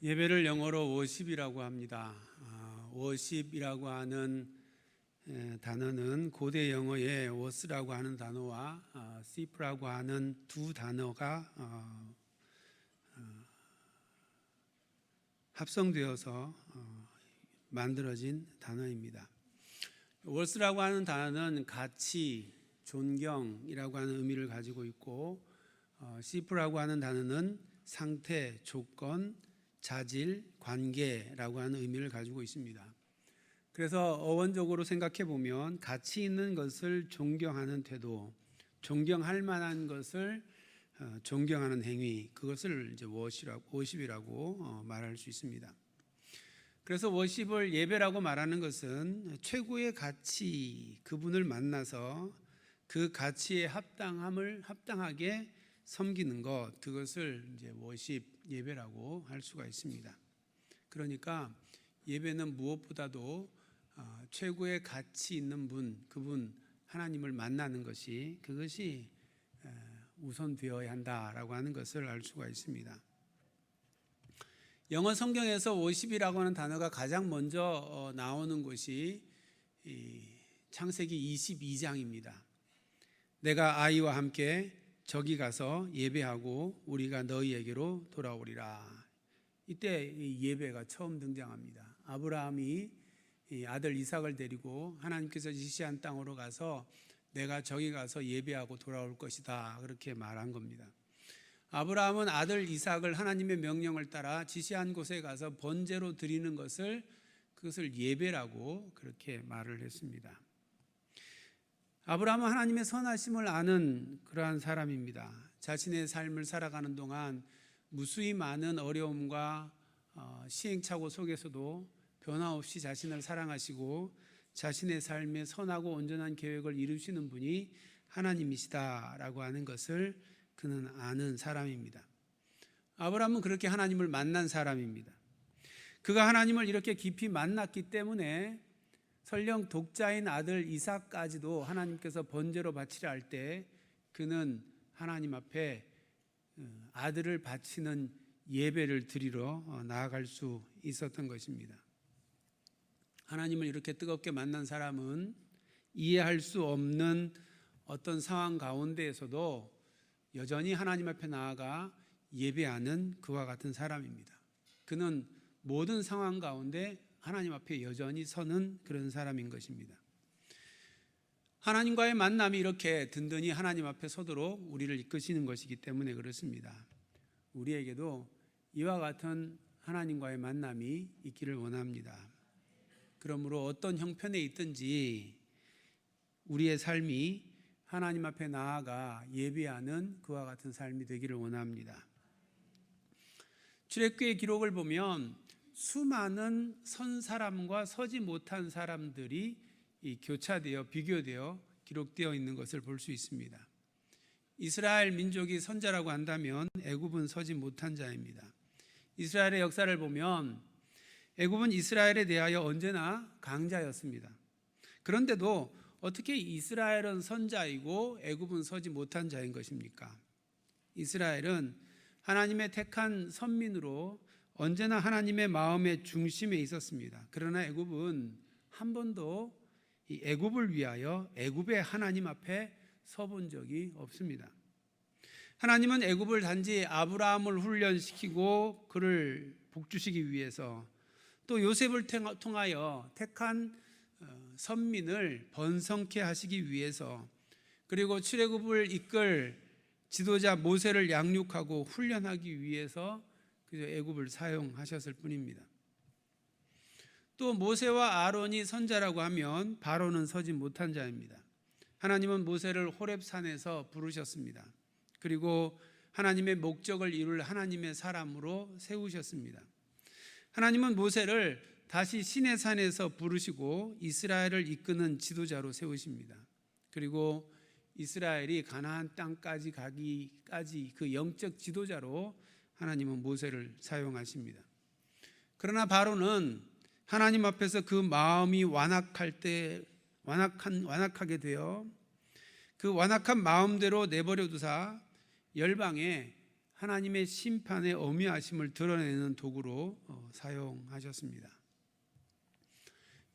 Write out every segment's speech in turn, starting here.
예배를 영어로 워십이라고 합니다. 워십이라고 하는 단어는 고대 영어의 워스라고 하는 단어와 시프라고 하는 두 단어가 합성되어서 만들어진 단어입니다. 워스라고 하는 단어는 가치, 존경이라고 하는 의미를 가지고 있고, 시프라고 하는 단어는 상태, 조건, 자질, 관계라고 하는 의미를 가지고 있습니다. 그래서 어원적으로 생각해 보면 가치 있는 것을 존경하는 태도, 존경할 만한 것을 존경하는 행위, 그것을 이제 워십이라고 말할 수 있습니다. 그래서 워십을 예배라고 말하는 것은 최고의 가치, 그분을 만나서 그 가치에 합당하게 섬기는 것, 그것을 이제 워십, 예배라고 할 수가 있습니다. 그러니까 예배는 무엇보다도 최고의 가치 있는 분, 그분 하나님을 만나는 것이, 그것이 우선되어야 한다라고 하는 것을 알 수가 있습니다. 영어 성경에서 워십이라고 하는 단어가 가장 먼저 나오는 곳이 창세기 22장입니다. 내가 아이와 함께 저기 가서 예배하고 우리가 너희에게로 돌아오리라. 이때 예배가 처음 등장합니다. 아브라함이 아들 이삭을 데리고 하나님께서 지시한 땅으로 가서 내가 저기 가서 예배하고 돌아올 것이다, 그렇게 말한 겁니다. 아브라함은 아들 이삭을 하나님의 명령을 따라 지시한 곳에 가서 번제로 드리는 그것을 예배라고 그렇게 말을 했습니다. 아브라함은 하나님의 선하심을 아는 그러한 사람입니다. 자신의 삶을 살아가는 동안 무수히 많은 어려움과 시행착오 속에서도 변화없이 자신을 사랑하시고 자신의 삶에 선하고 온전한 계획을 이루시는 분이 하나님이시다라고 하는 것을 그는 아는 사람입니다. 아브라함은 그렇게 하나님을 만난 사람입니다. 그가 하나님을 이렇게 깊이 만났기 때문에 설령 독자인 아들 이삭까지도 하나님께서 번제로 바치려 할 때 그는 하나님 앞에 아들을 바치는 예배를 드리러 나아갈 수 있었던 것입니다. 하나님을 이렇게 뜨겁게 만난 사람은 이해할 수 없는 어떤 상황 가운데에서도 여전히 하나님 앞에 나아가 예배하는 그와 같은 사람입니다. 그는 모든 상황 가운데 하나님 앞에 여전히 서는 그런 사람인 것입니다. 하나님과의 만남이 이렇게 든든히 하나님 앞에 서도록 우리를 이끄시는 것이기 때문에 그렇습니다. 우리에게도 이와 같은 하나님과의 만남이 있기를 원합니다. 그러므로 어떤 형편에 있든지 우리의 삶이 하나님 앞에 나아가 예배하는 그와 같은 삶이 되기를 원합니다. 출애굽기의 기록을 보면 수많은 선 사람과 서지 못한 사람들이 교차되어 비교되어 기록되어 있는 것을 볼 수 있습니다. 이스라엘 민족이 선자라고 한다면 애굽은 서지 못한 자입니다. 이스라엘의 역사를 보면 애굽은 이스라엘에 대하여 언제나 강자였습니다. 그런데도 어떻게 이스라엘은 선자이고 애굽은 서지 못한 자인 것입니까? 이스라엘은 하나님의 택한 선민으로 언제나 하나님의 마음의 중심에 있었습니다. 그러나 애굽은 한 번도 이 애굽을 위하여 애굽의 하나님 앞에 서본 적이 없습니다. 하나님은 애굽을 단지 아브라함을 훈련시키고 그를 복주시기 위해서, 또 요셉을 통하여 택한 선민을 번성케 하시기 위해서, 그리고 출애굽을 이끌 지도자 모세를 양육하고 훈련하기 위해서 애굽을 사용하셨을 뿐입니다. 또 모세와 아론이 선자라고 하면 바로는 서지 못한 자입니다. 하나님은 모세를 호렙산에서 부르셨습니다. 그리고 하나님의 목적을 이룰 하나님의 사람으로 세우셨습니다. 하나님은 모세를 다시 시내산에서 부르시고 이스라엘을 이끄는 지도자로 세우십니다. 그리고 이스라엘이 가나안 땅까지 가기까지 그 영적 지도자로 하나님은 모세를 사용하십니다. 그러나 바로는 하나님 앞에서 그 마음이 완악하게 되어 그 완악한 마음대로 내버려 두사 열방에 하나님의 심판의 엄미하심을 드러내는 도구로 사용하셨습니다.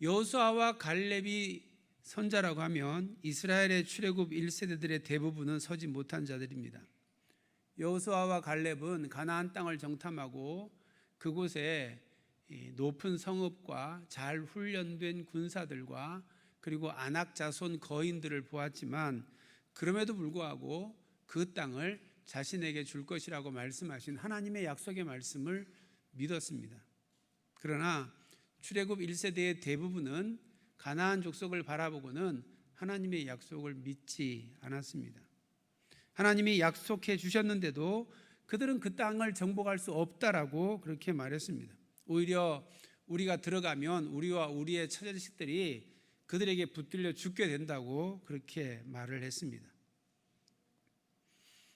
여호수아와 갈렙이 선자라고 하면 이스라엘의 출애굽 1세대들의 대부분은 서지 못한 자들입니다. 여호수아와 갈렙은 가나안 땅을 정탐하고 그곳에 높은 성읍과 잘 훈련된 군사들과 그리고 아낙 자손 거인들을 보았지만 그럼에도 불구하고 그 땅을 자신에게 줄 것이라고 말씀하신 하나님의 약속의 말씀을 믿었습니다. 그러나 출애굽 1세대의 대부분은 가나안 족속을 바라보고는 하나님의 약속을 믿지 않았습니다. 하나님이 약속해 주셨는데도 그들은 그 땅을 정복할 수 없다라고 그렇게 말했습니다. 오히려 우리가 들어가면 우리와 우리의 처자식들이 그들에게 붙들려 죽게 된다고 그렇게 말을 했습니다.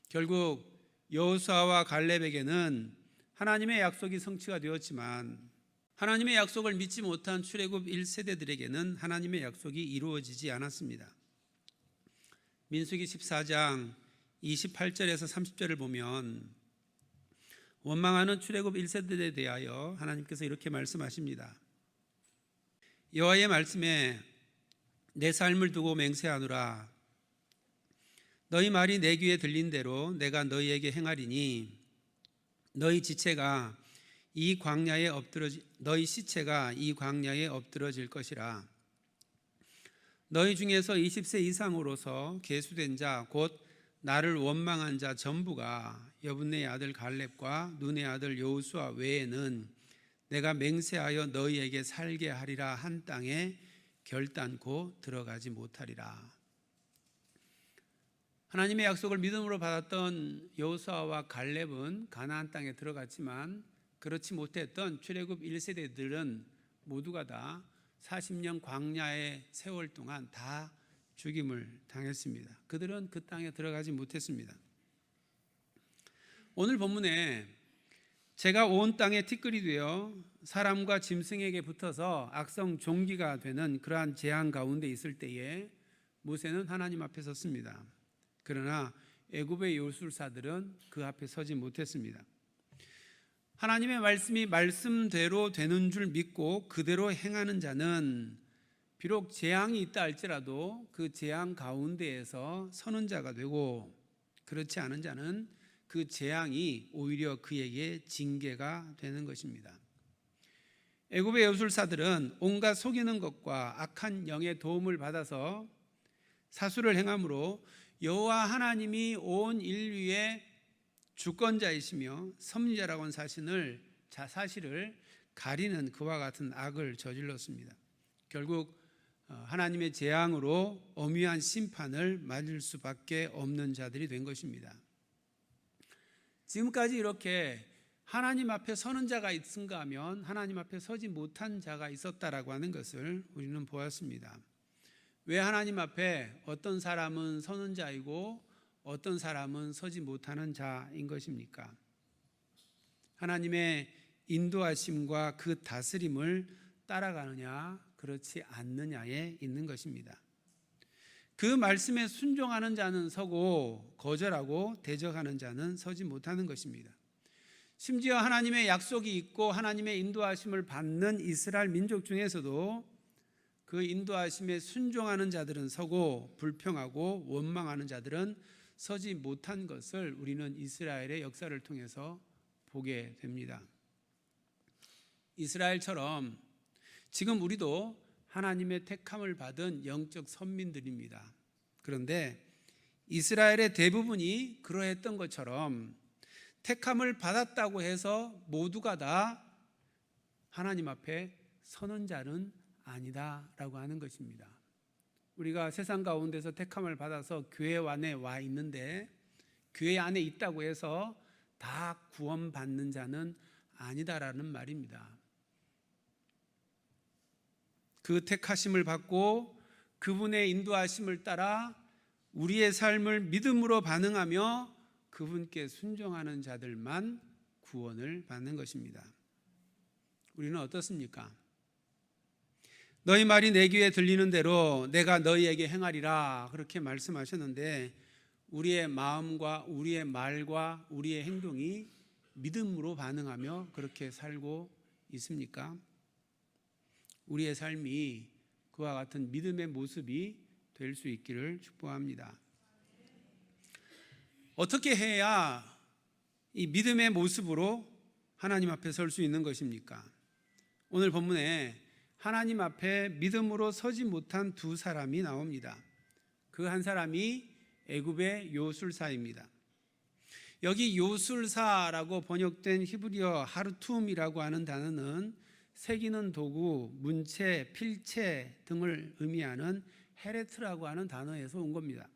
결국 여호수아와 갈렙에게는 하나님의 약속이 성취가 되었지만 하나님의 약속을 믿지 못한 출애굽 1세대들에게는 하나님의 약속이 이루어지지 않았습니다. 민수기 14장 28절에서 30절을 보면 원망하는 출애굽 1세대에 대하여 하나님께서 이렇게 말씀하십니다. 여호와의 말씀에 내 삶을 두고 맹세하노라. 너희 말이 내 귀에 들린 대로 내가 너희에게 행하리니 너희 시체가 이 광야에 엎드러질 것이라. 너희 중에서 20세 이상으로서 계수된 자 곧 나를 원망한 자 전부가 여분네의 아들 갈렙과 눈의 아들 여호수아 외에는 내가 맹세하여 너희에게 살게 하리라 한 땅에 결단코 들어가지 못하리라. 하나님의 약속을 믿음으로 받았던 여호수아와 갈렙은 가나안 땅에 들어갔지만 그렇지 못했던 출애굽 1세대들은 모두가 다 40년 광야의 세월 동안 다 죽임을 당했습니다. 그들은 그 땅에 들어가지 못했습니다. 오늘 본문에 제가 온 땅에 티끌이 되어 사람과 짐승에게 붙어서 악성 종기가 되는 그러한 재앙 가운데 있을 때에 모세는 하나님 앞에 섰습니다. 그러나 애굽의 요술사들은 그 앞에 서지 못했습니다. 하나님의 말씀이 말씀대로 되는 줄 믿고 그대로 행하는 자는 비록 재앙이 있다 할지라도 그 재앙 가운데에서 서는 자가 되고, 그렇지 않은 자는 그 재앙이 오히려 그에게 징계가 되는 것입니다. 애굽의 요술사들은 온갖 속이는 것과 악한 영의 도움을 받아서 사수를 행함으로 여호와 하나님이 온 인류의 주권자이시며 섭리자라고 하는 사실을 가리는 그와 같은 악을 저질렀습니다. 결국 하나님의 재앙으로 엄위한 심판을 맞을 수밖에 없는 자들이 된 것입니다. 지금까지 이렇게 하나님 앞에 서는 자가 있은가 하면 하나님 앞에 서지 못한 자가 있었다라고 하는 것을 우리는 보았습니다. 왜 하나님 앞에 어떤 사람은 서는 자이고 어떤 사람은 서지 못하는 자인 것입니까? 하나님의 인도하심과 그 다스림을 따라가느냐 그렇지 않느냐에 있는 것입니다. 그 말씀에 순종하는 자는 서고 거절하고 대적하는 자는 서지 못하는 것입니다. 심지어 하나님의 약속이 있고 하나님의 인도하심을 받는 이스라엘 민족 중에서도 그 인도하심에 순종하는 자들은 서고 불평하고 원망하는 자들은 서지 못한 것을 우리는 이스라엘의 역사를 통해서 보게 됩니다. 이스라엘처럼 지금 우리도 하나님의 택함을 받은 영적 선민들입니다. 그런데 이스라엘의 대부분이 그러했던 것처럼 택함을 받았다고 해서 모두가 다 하나님 앞에 서는 자는 아니다라고 하는 것입니다. 우리가 세상 가운데서 택함을 받아서 교회 안에 와 있는데 교회 안에 있다고 해서 다 구원받는 자는 아니다라는 말입니다. 그 택하심을 받고 그분의 인도하심을 따라 우리의 삶을 믿음으로 반응하며 그분께 순종하는 자들만 구원을 받는 것입니다. 우리는 어떻습니까? 너희 말이 내 귀에 들리는 대로 내가 너희에게 행하리라 그렇게 말씀하셨는데 우리의 마음과 우리의 말과 우리의 행동이 믿음으로 반응하며 그렇게 살고 있습니까? 우리의 삶이 그와 같은 믿음의 모습이 될 수 있기를 축복합니다. 어떻게 해야 이 믿음의 모습으로 하나님 앞에 설 수 있는 것입니까? 오늘 본문에 하나님 앞에 믿음으로 서지 못한 두 사람이 나옵니다. 그 한 사람이 애굽의 요술사입니다. 여기 요술사라고 번역된 히브리어 하르툼이라고 하는 단어는 새기는 도구, 문체, 필체 등을 의미하는 헤레트라고 하는 단어에서 온 겁니다.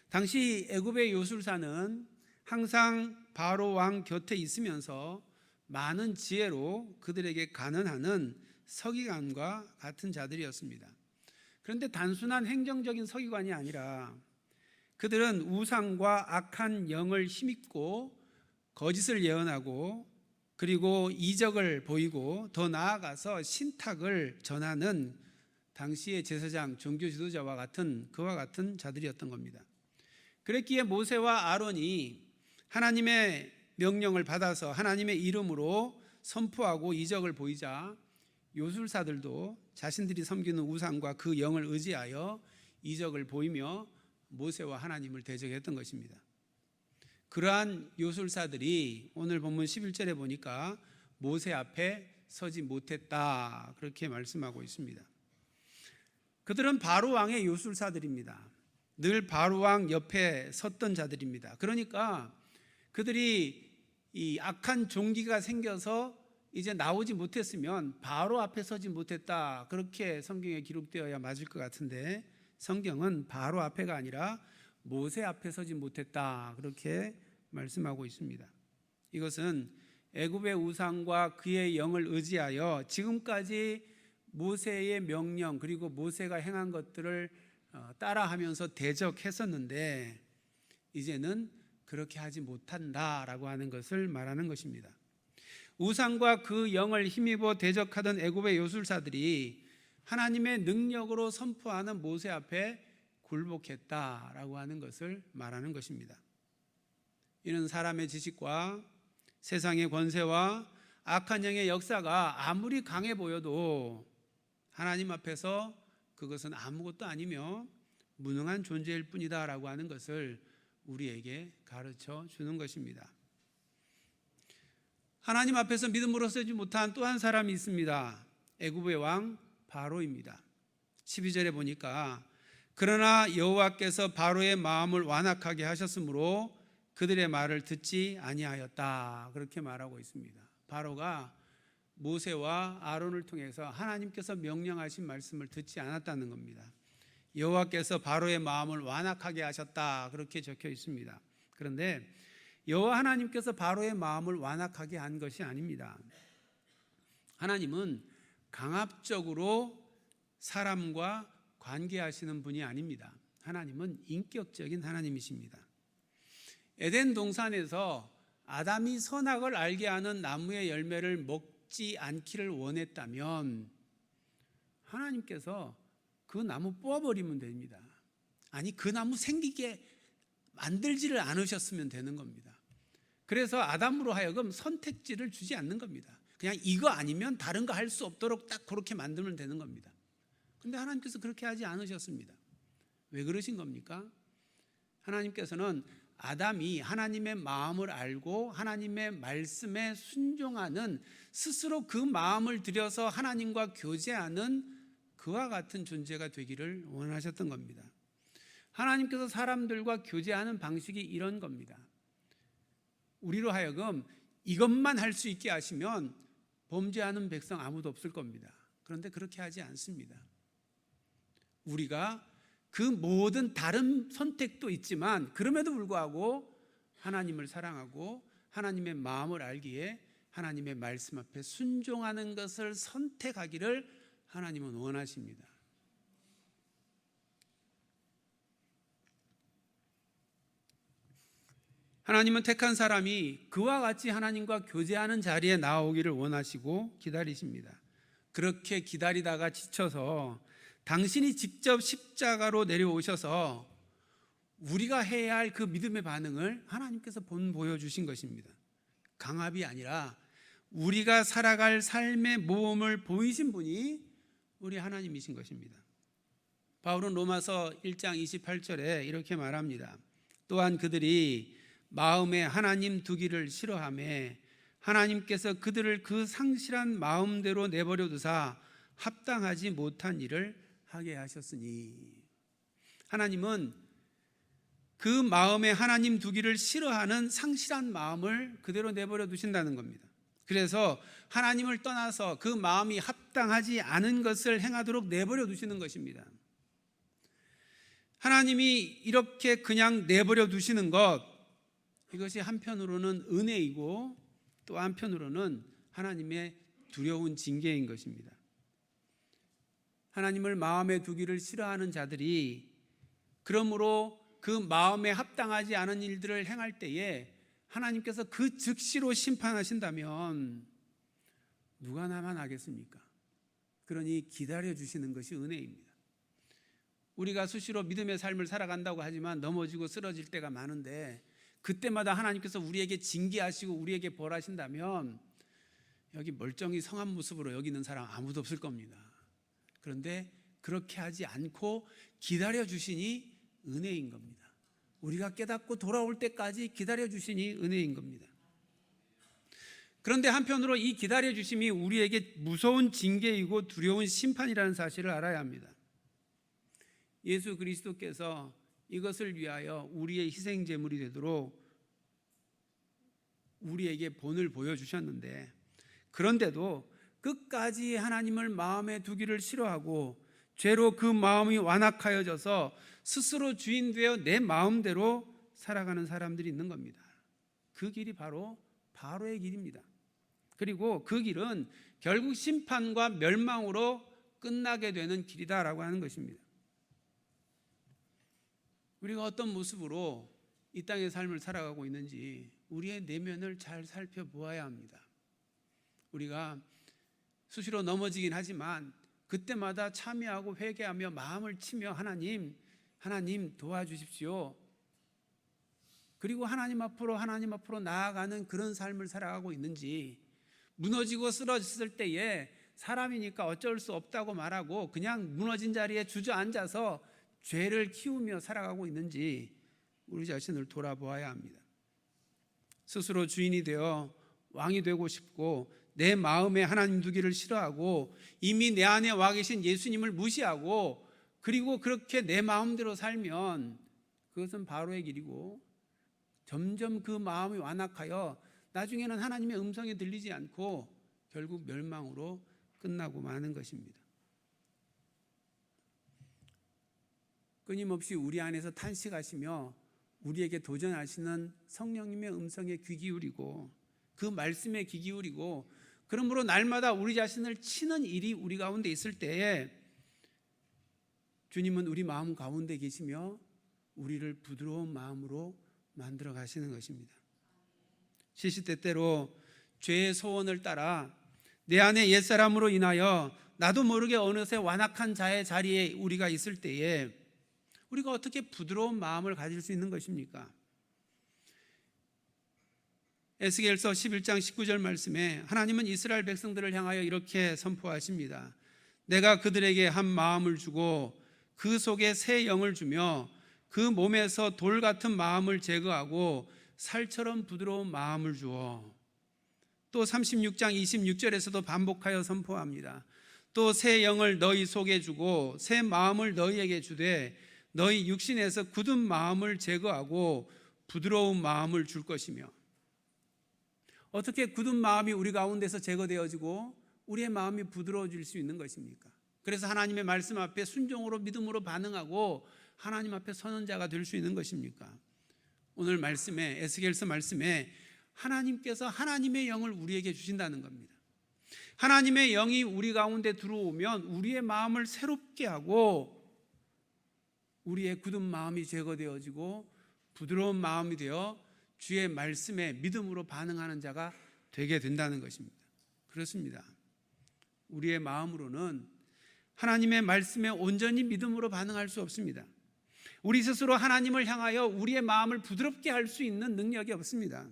당시 애굽의 요술사는 항상 바로 왕 곁에 있으면서 많은 지혜로 그들에게 가능하는 서기관과 같은 자들이었습니다. 그런데 단순한 행정적인 서기관이 아니라 그들은 우상과 악한 영을 힘입고 거짓을 예언하고 그리고 이적을 보이고 더 나아가서 신탁을 전하는 당시의 제사장, 종교 지도자와 같은 그와 같은 자들이었던 겁니다. 그랬기에 모세와 아론이 하나님의 명령을 받아서 하나님의 이름으로 선포하고 이적을 보이자 요술사들도 자신들이 섬기는 우상과 그 영을 의지하여 이적을 보이며 모세와 하나님을 대적했던 것입니다. 그러한 요술사들이 오늘 본문 11절에 보니까 모세 앞에 서지 못했다 그렇게 말씀하고 있습니다. 그들은 바로 왕의 요술사들입니다. 늘 바로 왕 옆에 섰던 자들입니다. 그러니까 그들이 이 악한 종기가 생겨서 이제 나오지 못했으면 바로 앞에 서지 못했다 그렇게 성경에 기록되어야 맞을 것 같은데 성경은 바로 앞에가 아니라 모세 앞에 서지 못했다 그렇게 말씀하고 있습니다. 이것은 애굽의 우상과 그의 영을 의지하여 지금까지 모세의 명령 그리고 모세가 행한 것들을 따라하면서 대적했었는데 이제는 그렇게 하지 못한다라고 하는 것을 말하는 것입니다. 우상과 그 영을 힘입어 대적하던 애굽의 요술사들이 하나님의 능력으로 선포하는 모세 앞에 굴복했다라고 하는 것을 말하는 것입니다. 이는 사람의 지식과 세상의 권세와 악한 영의 역사가 아무리 강해 보여도 하나님 앞에서 그것은 아무것도 아니며 무능한 존재일 뿐이다라고 하는 것을 우리에게 가르쳐 주는 것입니다. 하나님 앞에서 믿음으로 서지 못한 또 한 사람이 있습니다. 애굽의 왕 바로입니다. 12절에 보니까 그러나 여호와께서 바로의 마음을 완악하게 하셨으므로 그들의 말을 듣지 아니하였다 그렇게 말하고 있습니다. 바로가 모세와 아론을 통해서 하나님께서 명령하신 말씀을 듣지 않았다는 겁니다. 여호와께서 바로의 마음을 완악하게 하셨다 그렇게 적혀 있습니다. 그런데 여호와 하나님께서 바로의 마음을 완악하게 한 것이 아닙니다. 하나님은 강압적으로 사람과 관계하시는 분이 아닙니다. 하나님은 인격적인 하나님이십니다. 에덴 동산에서 아담이 선악을 알게 하는 나무의 열매를 먹지 않기를 원했다면 하나님께서 그 나무 뽑아버리면 됩니다. 아니 그 나무 생기게 만들지를 않으셨으면 되는 겁니다. 그래서 아담으로 하여금 선택지를 주지 않는 겁니다. 그냥 이거 아니면 다른 거 할 수 없도록 딱 그렇게 만들면 되는 겁니다. 그런데 하나님께서 그렇게 하지 않으셨습니다. 왜 그러신 겁니까? 하나님께서는 아담이 하나님의 마음을 알고 하나님의 말씀에 순종하는 스스로 그 마음을 들여서 하나님과 교제하는 그와 같은 존재가 되기를 원하셨던 겁니다. 하나님께서 사람들과 교제하는 방식이 이런 겁니다. 우리로 하여금 이것만 할 수 있게 하시면 범죄하는 백성 아무도 없을 겁니다. 그런데 그렇게 하지 않습니다. 우리가 그 모든 다른 선택도 있지만 그럼에도 불구하고 하나님을 사랑하고 하나님의 마음을 알기에 하나님의 말씀 앞에 순종하는 것을 선택하기를 하나님은 원하십니다. 하나님은 택한 사람이 그와 같이 하나님과 교제하는 자리에 나오기를 원하시고 기다리십니다. 그렇게 기다리다가 지쳐서 당신이 직접 십자가로 내려오셔서 우리가 해야 할 그 믿음의 반응을 하나님께서 보여주신 것입니다. 강압이 아니라 우리가 살아갈 삶의 모험을 보이신 분이 우리 하나님이신 것입니다. 바울은 로마서 1장 28절에 이렇게 말합니다. 또한 그들이 마음에 하나님 두기를 싫어하며 하나님께서 그들을 그 상실한 마음대로 내버려 두사 합당하지 못한 일을 하게 하셨으니, 하나님은 그 마음에 하나님 두기를 싫어하는 상실한 마음을 그대로 내버려 두신다는 겁니다. 그래서 하나님을 떠나서 그 마음이 합당하지 않은 것을 행하도록 내버려 두시는 것입니다. 하나님이 이렇게 그냥 내버려 두시는 것, 이것이 한편으로는 은혜이고 또 한편으로는 하나님의 두려운 징계인 것입니다. 하나님을 마음에 두기를 싫어하는 자들이 그러므로 그 마음에 합당하지 않은 일들을 행할 때에 하나님께서 그 즉시로 심판하신다면 누가 나만 하겠습니까? 그러니 기다려 주시는 것이 은혜입니다. 우리가 수시로 믿음의 삶을 살아간다고 하지만 넘어지고 쓰러질 때가 많은데, 그때마다 하나님께서 우리에게 징계하시고 우리에게 벌하신다면 여기 멀쩡히 성한 모습으로 여기는 사람 아무도 없을 겁니다. 그런데 그렇게 하지 않고 기다려 주시니 은혜인 겁니다. 우리가 깨닫고 돌아올 때까지 기다려 주시니 은혜인 겁니다. 그런데 한편으로 이 기다려 주심이 우리에게 무서운 징계이고 두려운 심판이라는 사실을 알아야 합니다. 예수 그리스도께서 이것을 위하여 우리의 희생 제물이 되도록 우리에게 본을 보여주셨는데, 그런데도 끝까지 하나님을 마음에 두기를 싫어하고 죄로 그 마음이 완악하여져서 스스로 주인 되어 내 마음대로 살아가는 사람들이 있는 겁니다. 그 길이 바로 바로의 길입니다. 그리고 그 길은 결국 심판과 멸망으로 끝나게 되는 길이다라고 하는 것입니다. 우리가 어떤 모습으로 이 땅의 삶을 살아가고 있는지 우리의 내면을 잘 살펴보아야 합니다. 우리가 수시로 넘어지긴 하지만 그때마다 참여하고 회개하며 마음을 치며 하나님 도와주십시오. 그리고 하나님 앞으로 나아가는 그런 삶을 살아가고 있는지, 무너지고 쓰러졌을 때에 사람이니까 어쩔 수 없다고 말하고 그냥 무너진 자리에 주저앉아서 죄를 키우며 살아가고 있는지 우리 자신을 돌아보아야 합니다. 스스로 주인이 되어 왕이 되고 싶고 내 마음에 하나님 두기를 싫어하고 이미 내 안에 와 계신 예수님을 무시하고 그리고 그렇게 내 마음대로 살면 그것은 바로의 길이고, 점점 그 마음이 완악하여 나중에는 하나님의 음성이 들리지 않고 결국 멸망으로 끝나고 마는 것입니다. 끊임없이 우리 안에서 탄식하시며 우리에게 도전하시는 성령님의 음성에 귀 기울이고 그 말씀에 귀 기울이고, 그러므로 날마다 우리 자신을 치는 일이 우리 가운데 있을 때에 주님은 우리 마음 가운데 계시며 우리를 부드러운 마음으로 만들어 가시는 것입니다. 시시때때로 죄의 소원을 따라 내 안에 옛사람으로 인하여 나도 모르게 어느새 완악한 자의 자리에 우리가 있을 때에 우리가 어떻게 부드러운 마음을 가질 수 있는 것입니까? 에스겔서 11장 19절 말씀에 하나님은 이스라엘 백성들을 향하여 이렇게 선포하십니다. 내가 그들에게 한 마음을 주고 그 속에 새 영을 주며 그 몸에서 돌 같은 마음을 제거하고 살처럼 부드러운 마음을 주어. 또 36장 26절에서도 반복하여 선포합니다. 또 새 영을 너희 속에 주고 새 마음을 너희에게 주되 너희 육신에서 굳은 마음을 제거하고 부드러운 마음을 줄 것이며. 어떻게 굳은 마음이 우리 가운데서 제거되어지고 우리의 마음이 부드러워질 수 있는 것입니까? 그래서 하나님의 말씀 앞에 순종으로 믿음으로 반응하고 하나님 앞에 서는 자가 될 수 있는 것입니까? 오늘 말씀에, 에스겔서 말씀에 하나님께서 하나님의 영을 우리에게 주신다는 겁니다. 하나님의 영이 우리 가운데 들어오면 우리의 마음을 새롭게 하고 우리의 굳은 마음이 제거되어지고 부드러운 마음이 되어 주의 말씀에 믿음으로 반응하는 자가 되게 된다는 것입니다. 그렇습니다. 우리의 마음으로는 하나님의 말씀에 온전히 믿음으로 반응할 수 없습니다. 우리 스스로 하나님을 향하여 우리의 마음을 부드럽게 할 수 있는 능력이 없습니다.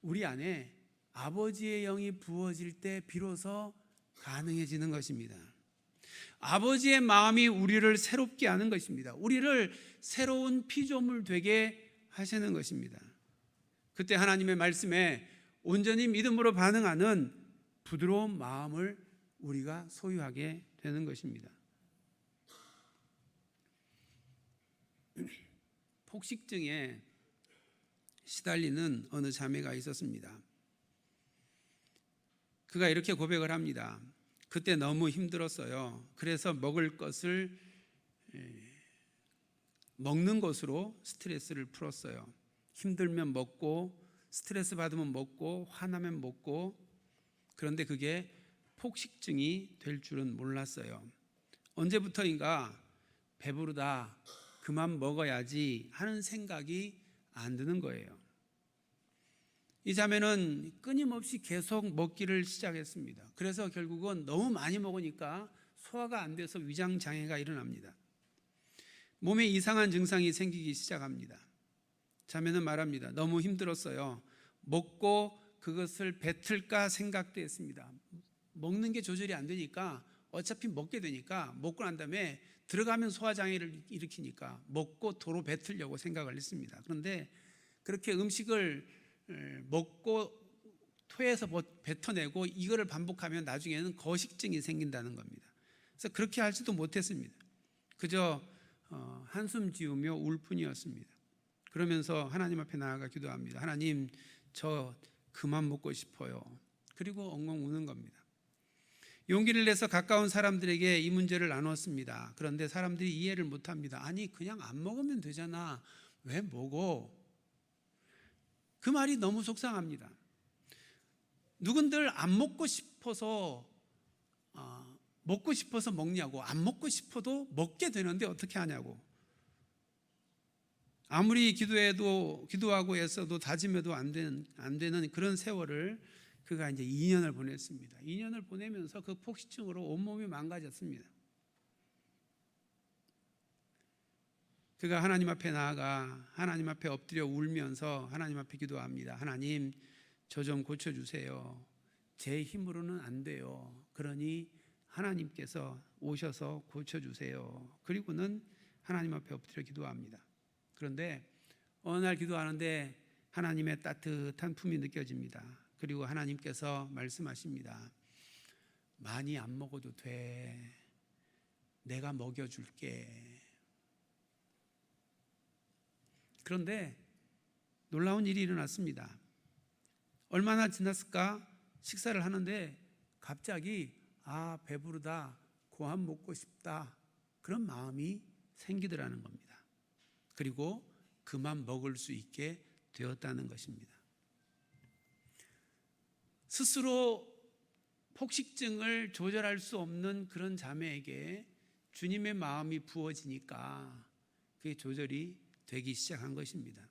우리 안에 아버지의 영이 부어질 때 비로소 가능해지는 것입니다. 아버지의 마음이 우리를 새롭게 하는 것입니다. 우리를 새로운 피조물 되게 하시는 것입니다. 그때 하나님의 말씀에 온전히 믿음으로 반응하는 부드러운 마음을 우리가 소유하게 되는 것입니다. 폭식증에 시달리는 어느 자매가 있었습니다. 그가 이렇게 고백을 합니다. 그때 너무 힘들었어요. 그래서 먹을 것을 먹는 것으로 스트레스를 풀었어요. 힘들면 먹고, 스트레스 받으면 먹고, 화나면 먹고. 그런데 그게 폭식증이 될 줄은 몰랐어요. 언제부터인가 배부르다, 그만 먹어야지 하는 생각이 안 드는 거예요. 이 자매는 끊임없이 계속 먹기를 시작했습니다. 그래서 결국은 너무 많이 먹으니까 소화가 안 돼서 위장 장애가 일어납니다. 몸에 이상한 증상이 생기기 시작합니다. 자매는 말합니다. 너무 힘들었어요. 먹고 그것을 뱉을까 생각도 했습니다. 먹는 게 조절이 안 되니까 어차피 먹게 되니까 먹고 난 다음에 들어가면 소화장애를 일으키니까 먹고 도로 뱉으려고 생각을 했습니다. 그런데 그렇게 음식을 먹고 토해서 뱉어내고 이거를 반복하면 나중에는 거식증이 생긴다는 겁니다. 그래서 그렇게 하지도 못했습니다. 그저 한숨 지으며 울 뿐이었습니다. 그러면서 하나님 앞에 나아가 기도합니다. 하나님, 저 그만 먹고 싶어요. 그리고 엉엉 우는 겁니다. 용기를 내서 가까운 사람들에게 이 문제를 나눴습니다. 그런데 사람들이 이해를 못합니다. 아니, 그냥 안 먹으면 되잖아. 왜 먹어? 그 말이 너무 속상합니다. 누군들 안 먹고 싶어서 먹냐고, 안 먹고 싶어도 먹게 되는데 어떻게 하냐고. 아무리 기도하고 애써도 다짐해도 안 되는 그런 세월을 그가 이제 2년을 보냈습니다. 2년을 보내면서 그 폭식증으로 온몸이 망가졌습니다. 그가 하나님 앞에 나아가 하나님 앞에 엎드려 울면서 하나님 앞에 기도합니다. 하나님, 저 좀 고쳐주세요. 제 힘으로는 안 돼요. 그러니 하나님께서 오셔서 고쳐주세요. 그리고는 하나님 앞에 엎드려 기도합니다. 그런데 어느 날 기도하는데 하나님의 따뜻한 품이 느껴집니다. 그리고 하나님께서 말씀하십니다. 많이 안 먹어도 돼. 내가 먹여줄게. 그런데 놀라운 일이 일어났습니다. 얼마나 지났을까? 식사를 하는데 갑자기 배부르다, 고함 먹고 싶다, 그런 마음이 생기더라는 겁니다. 그리고 그만 먹을 수 있게 되었다는 것입니다. 스스로 폭식증을 조절할 수 없는 그런 자매에게 주님의 마음이 부어지니까 그게 조절이 되기 시작한 것입니다.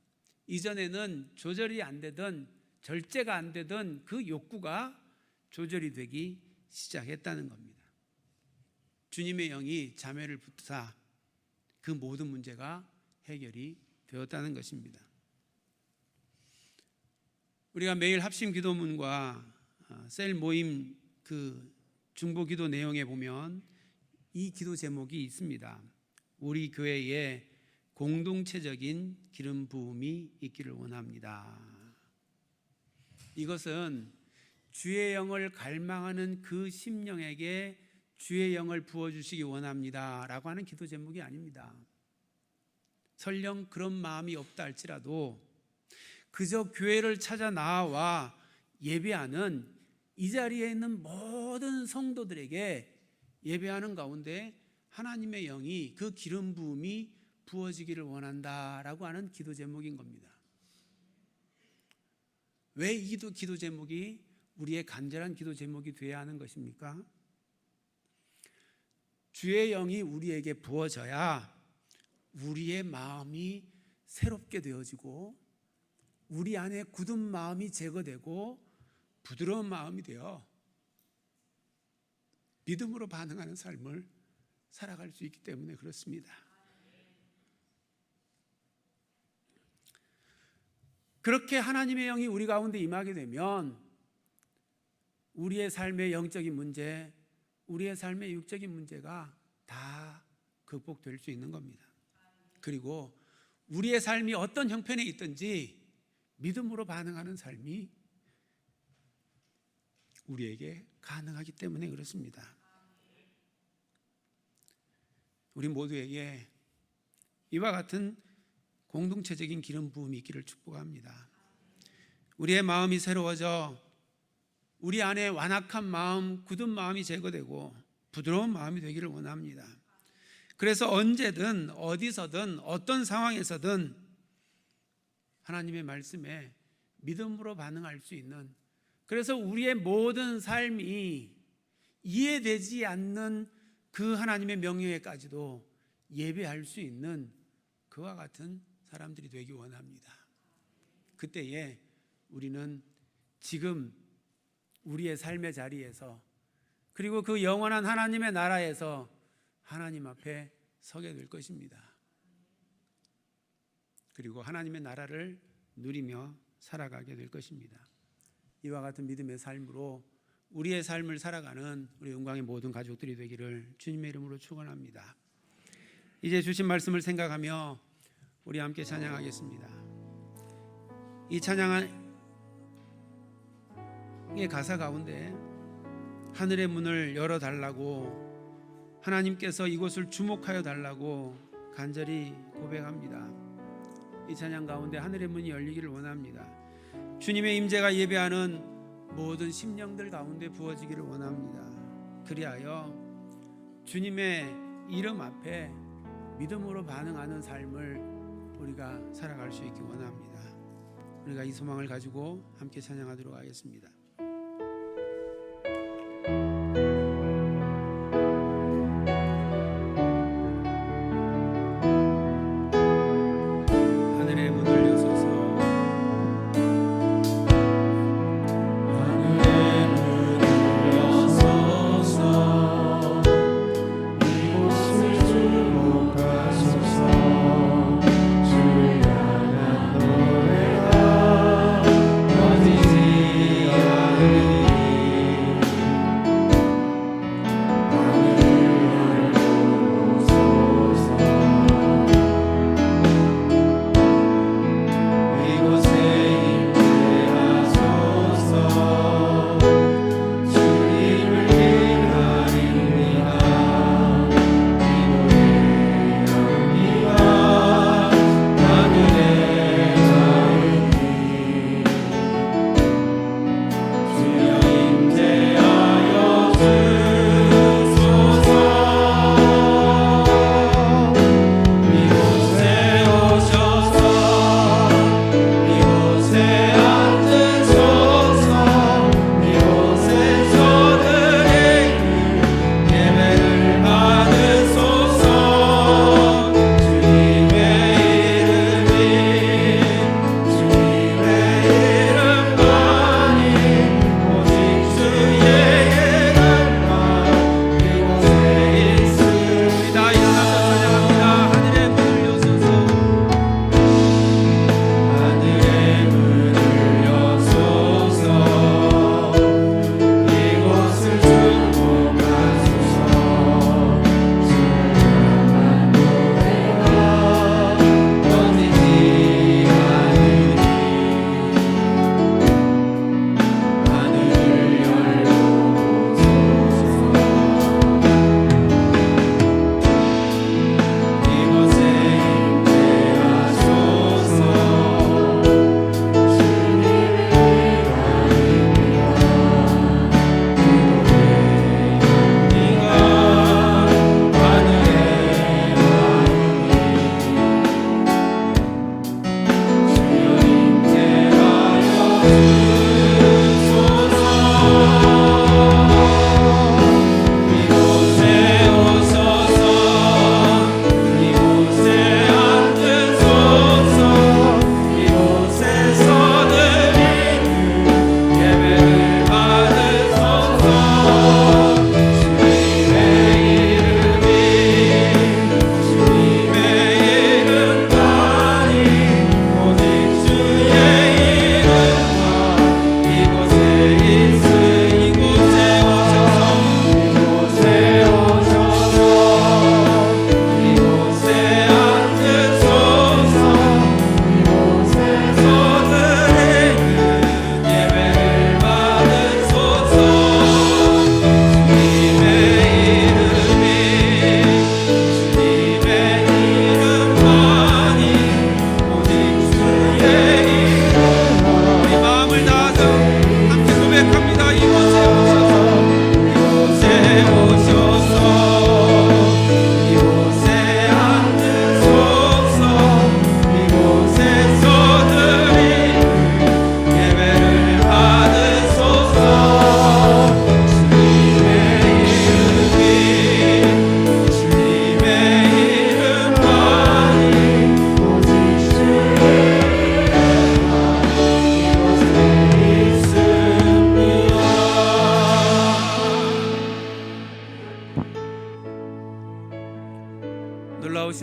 이전에는 조절이 안 되던, 절제가 안 되던 그 욕구가 조절이 되기 시작했다는 겁니다. 주님의 영이 자매를 붙사 그 모든 문제가 해결이 되었다는 것입니다. 우리가 매일 합심 기도문과 셀 모임 그 중보 기도 내용에 보면 이 기도 제목이 있습니다. 우리 교회에 공동체적인 기름 부음이 있기를 원합니다. 이것은 주의 영을 갈망하는 그 심령에게 주의 영을 부어주시기 원합니다 라고 하는 기도 제목이 아닙니다. 설령 그런 마음이 없다 할지라도 그저 교회를 찾아 나와 예배하는 이 자리에 있는 모든 성도들에게 예배하는 가운데 하나님의 영이 그 기름 부음이 부어지기를 원한다라고 하는 기도 제목인 겁니다. 왜 이 기도 제목이 우리의 간절한 기도 제목이 되어야 하는 것입니까? 주의 영이 우리에게 부어져야 우리의 마음이 새롭게 되어지고 우리 안에 굳은 마음이 제거되고 부드러운 마음이 되어 믿음으로 반응하는 삶을 살아갈 수 있기 때문에 그렇습니다. 그렇게 하나님의 영이 우리 가운데 임하게 되면 우리의 삶의 영적인 문제, 우리의 삶의 육적인 문제가 다 극복될 수 있는 겁니다. 그리고 우리의 삶이 어떤 형편에 있든지 믿음으로 반응하는 삶이 우리에게 가능하기 때문에 그렇습니다. 우리 모두에게 이와 같은 공동체적인 기름 부음이 있기를 축복합니다. 우리의 마음이 새로워져 우리 안에 완악한 마음, 굳은 마음이 제거되고 부드러운 마음이 되기를 원합니다. 그래서 언제든 어디서든 어떤 상황에서든 하나님의 말씀에 믿음으로 반응할 수 있는, 그래서 우리의 모든 삶이 이해되지 않는 그 하나님의 명령에까지도 예배할 수 있는 그와 같은 사람들이 되기 원합니다. 그때에 우리는 지금 우리의 삶의 자리에서, 그리고 그 영원한 하나님의 나라에서 하나님 앞에 서게 될 것입니다. 그리고 하나님의 나라를 누리며 살아가게 될 것입니다. 이와 같은 믿음의 삶으로 우리의 삶을 살아가는 우리 영광의 모든 가족들이 되기를 주님의 이름으로 축원합니다. 이제 주신 말씀을 생각하며 우리 함께 찬양하겠습니다. 이 찬양의 가사 가운데 하늘의 문을 열어달라고, 하나님께서 이곳을 주목하여 달라고 간절히 고백합니다. 이 찬양 가운데 하늘의 문이 열리기를 원합니다. 주님의 임재가 예배하는 모든 심령들 가운데 부어지기를 원합니다. 그리하여 주님의 이름 앞에 믿음으로 반응하는 삶을 우리가 살아갈 수 있기 원합니다. 우리가 이 소망을 가지고 함께 찬양하도록 하겠습니다. 주의 향한 노래가 어디지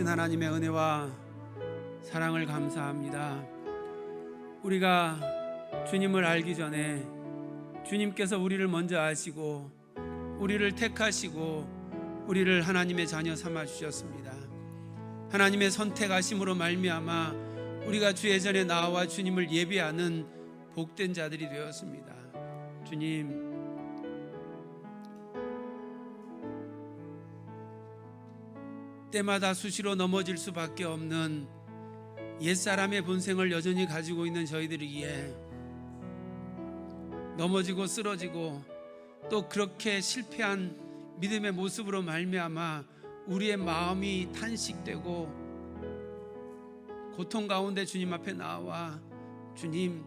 주신 하나님의 은혜와 사랑을 감사합니다. 우리가 주님을 알기 전에 주님께서 우리를 먼저 아시고 우리를 택하시고 우리를 하나님의 자녀 삼아 주셨습니다. 하나님의 선택하심으로 말미암아 우리가 주의 전에 나와 주님을 예배하는 복된 자들이 되었습니다. 주님, 때마다 수시로 넘어질 수밖에 없는 옛사람의 본성을 여전히 가지고 있는 저희들이기에 넘어지고 쓰러지고 또 그렇게 실패한 믿음의 모습으로 말미암아 우리의 마음이 탄식되고 고통 가운데 주님 앞에 나와 주님,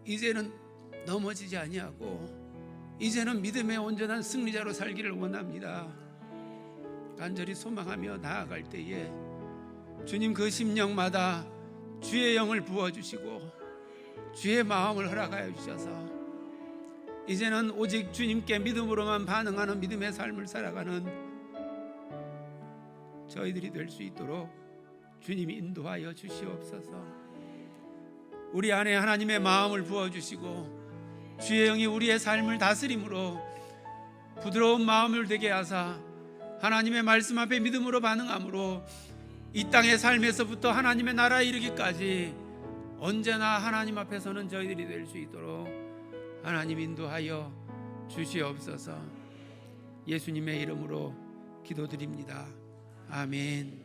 이제는 넘어지지 아니하고 이제는 믿음의 온전한 승리자로 살기를 원합니다. 간절히 소망하며 나아갈 때에 주님 그 심령마다 주의 영을 부어주시고 주의 마음을 허락하여 주셔서 이제는 오직 주님께 믿음으로만 반응하는 믿음의 삶을 살아가는 저희들이 될 수 있도록 주님이 인도하여 주시옵소서. 우리 안에 하나님의 마음을 부어주시고 주의 영이 우리의 삶을 다스림으로 부드러운 마음을 되게 하사 하나님의 말씀 앞에 믿음으로 반응함으로 이 땅의 삶에서부터 하나님의 나라에 이르기까지 언제나 하나님 앞에 서는 저희들이 될 수 있도록 하나님 인도하여 주시옵소서. 예수님의 이름으로 기도드립니다. 아멘.